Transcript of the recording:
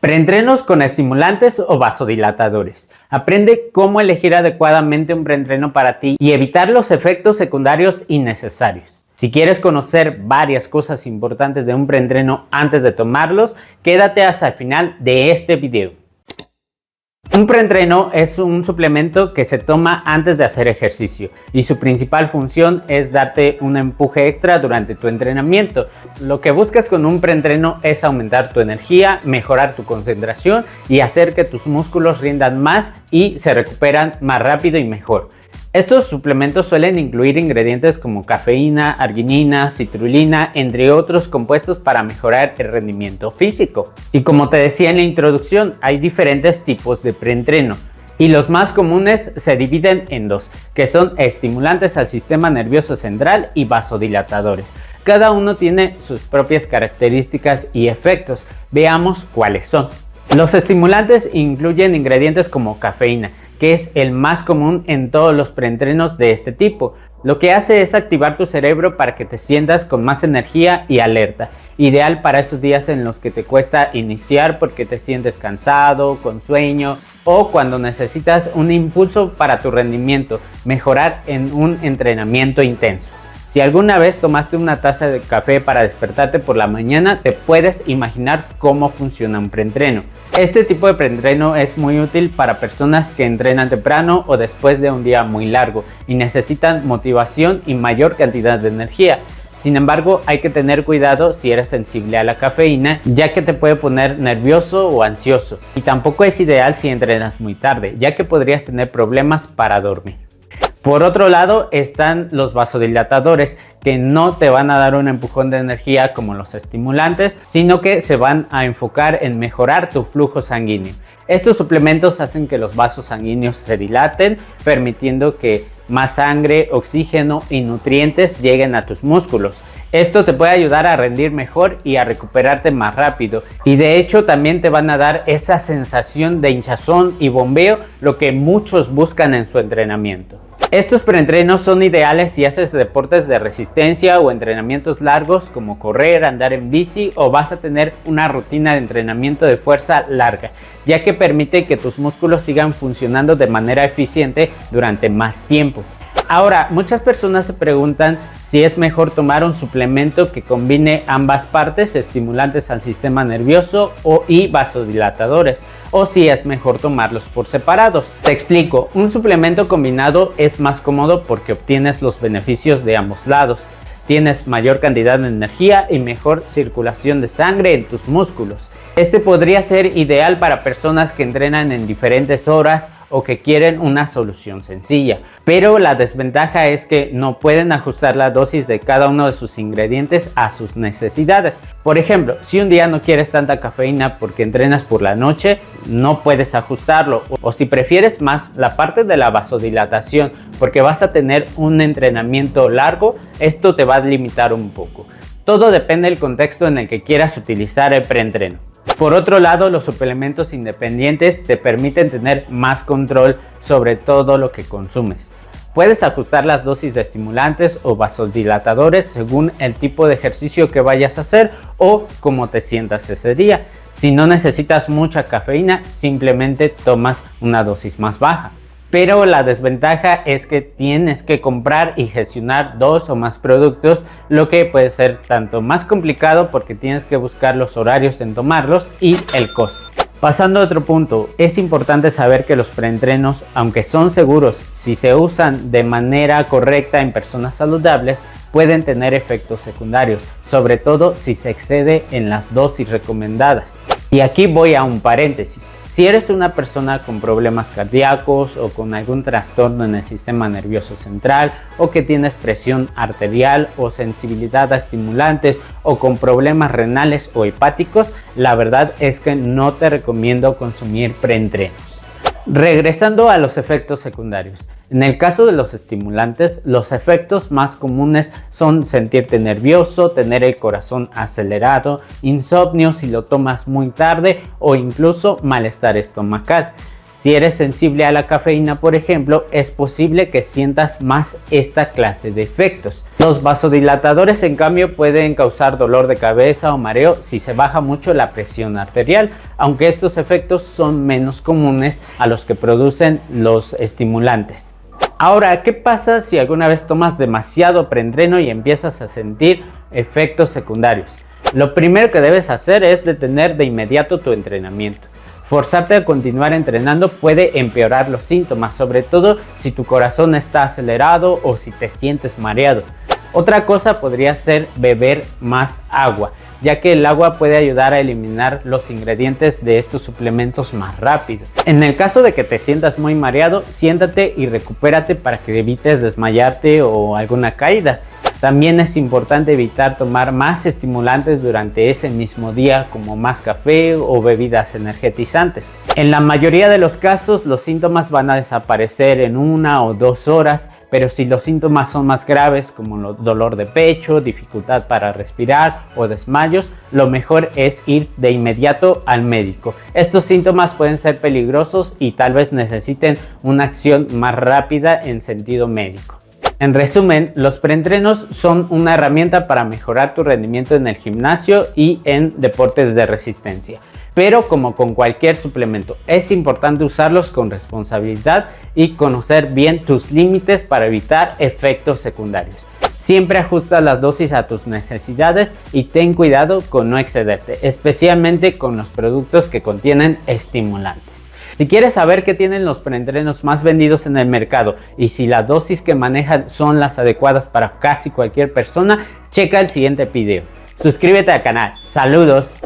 Preentrenos con estimulantes o vasodilatadores. Aprende cómo elegir adecuadamente un preentreno para ti y evitar los efectos secundarios innecesarios. Si quieres conocer varias cosas importantes de un preentreno antes de tomarlos, quédate hasta el final de este video. Un preentreno es un suplemento que se toma antes de hacer ejercicio y su principal función es darte un empuje extra durante tu entrenamiento. Lo que buscas con un preentreno es aumentar tu energía, mejorar tu concentración y hacer que tus músculos rindan más y se recuperan más rápido y mejor. Estos suplementos suelen incluir ingredientes como cafeína, arginina, citrulina, entre otros compuestos para mejorar el rendimiento físico. Y como te decía en la introducción, hay diferentes tipos de preentreno y los más comunes se dividen en dos, que son estimulantes al sistema nervioso central y vasodilatadores. Cada uno tiene sus propias características y efectos. Veamos cuáles son. Los estimulantes incluyen ingredientes como cafeína, que es el más común en todos los preentrenos de este tipo. Lo que hace es activar tu cerebro para que te sientas con más energía y alerta, ideal para esos días en los que te cuesta iniciar porque te sientes cansado, con sueño o cuando necesitas un impulso para tu rendimiento, mejorar en un entrenamiento intenso. Si alguna vez tomaste una taza de café para despertarte por la mañana, te puedes imaginar cómo funciona un preentreno. Este tipo de preentreno es muy útil para personas que entrenan temprano o después de un día muy largo y necesitan motivación y mayor cantidad de energía. Sin embargo, hay que tener cuidado si eres sensible a la cafeína, ya que te puede poner nervioso o ansioso. Y tampoco es ideal si entrenas muy tarde, ya que podrías tener problemas para dormir. Por otro lado están los vasodilatadores, que no te van a dar un empujón de energía como los estimulantes, sino que se van a enfocar en mejorar tu flujo sanguíneo. Estos suplementos hacen que los vasos sanguíneos se dilaten, permitiendo que más sangre, oxígeno y nutrientes lleguen a tus músculos. Esto te puede ayudar a rendir mejor y a recuperarte más rápido. Y de hecho también te van a dar esa sensación de hinchazón y bombeo, lo que muchos buscan en su entrenamiento. Estos preentrenos son ideales si haces deportes de resistencia o entrenamientos largos como correr, andar en bici o vas a tener una rutina de entrenamiento de fuerza larga, ya que permite que tus músculos sigan funcionando de manera eficiente durante más tiempo. Ahora, muchas personas se preguntan si es mejor tomar un suplemento que combine ambas partes, estimulantes al sistema nervioso y vasodilatadores, o si es mejor tomarlos por separados. Te explico, un suplemento combinado es más cómodo porque obtienes los beneficios de ambos lados. Tienes mayor cantidad de energía y mejor circulación de sangre en tus músculos. Este podría ser ideal para personas que entrenan en diferentes horas o que quieren una solución sencilla. Pero la desventaja es que no pueden ajustar la dosis de cada uno de sus ingredientes a sus necesidades. Por ejemplo, si un día no quieres tanta cafeína porque entrenas por la noche, no puedes ajustarlo. O si prefieres más la parte de la vasodilatación porque vas a tener un entrenamiento largo, esto te va a limitar un poco. Todo depende del contexto en el que quieras utilizar el preentreno. Por otro lado, los suplementos independientes te permiten tener más control sobre todo lo que consumes. Puedes ajustar las dosis de estimulantes o vasodilatadores según el tipo de ejercicio que vayas a hacer o cómo te sientas ese día. Si no necesitas mucha cafeína, simplemente tomas una dosis más baja. Pero la desventaja es que tienes que comprar y gestionar dos o más productos, lo que puede ser tanto más complicado porque tienes que buscar los horarios en tomarlos y el costo. Pasando a otro punto, es importante saber que los preentrenos, aunque son seguros si se usan de manera correcta en personas saludables, pueden tener efectos secundarios, sobre todo si se excede en las dosis recomendadas. Y aquí voy a un paréntesis. Si eres una persona con problemas cardíacos o con algún trastorno en el sistema nervioso central o que tienes presión arterial o sensibilidad a estimulantes o con problemas renales o hepáticos, la verdad es que no te recomiendo consumir preentrenos. Regresando a los efectos secundarios. En el caso de los estimulantes, los efectos más comunes son sentirte nervioso, tener el corazón acelerado, insomnio si lo tomas muy tarde o incluso malestar estomacal. Si eres sensible a la cafeína, por ejemplo, es posible que sientas más esta clase de efectos. Los vasodilatadores, en cambio, pueden causar dolor de cabeza o mareo si se baja mucho la presión arterial, aunque estos efectos son menos comunes a los que producen los estimulantes. Ahora, ¿qué pasa si alguna vez tomas demasiado preendreno y empiezas a sentir efectos secundarios? Lo primero que debes hacer es detener de inmediato tu entrenamiento. Forzarte a continuar entrenando puede empeorar los síntomas, sobre todo si tu corazón está acelerado o si te sientes mareado. Otra cosa podría ser beber más agua, ya que el agua puede ayudar a eliminar los ingredientes de estos suplementos más rápido. En el caso de que te sientas muy mareado, siéntate y recupérate para que evites desmayarte o alguna caída. También es importante evitar tomar más estimulantes durante ese mismo día, como más café o bebidas energetizantes. En la mayoría de los casos, los síntomas van a desaparecer en 1 o 2 horas, pero si los síntomas son más graves, como dolor de pecho, dificultad para respirar o desmayos, lo mejor es ir de inmediato al médico. Estos síntomas pueden ser peligrosos y tal vez necesiten una acción más rápida en sentido médico. En resumen, los preentrenos son una herramienta para mejorar tu rendimiento en el gimnasio y en deportes de resistencia. Pero como con cualquier suplemento, es importante usarlos con responsabilidad y conocer bien tus límites para evitar efectos secundarios. Siempre ajusta las dosis a tus necesidades y ten cuidado con no excederte, especialmente con los productos que contienen estimulantes. Si quieres saber qué tienen los preentrenos más vendidos en el mercado y si las dosis que manejan son las adecuadas para casi cualquier persona, checa el siguiente video. Suscríbete al canal. ¡Saludos!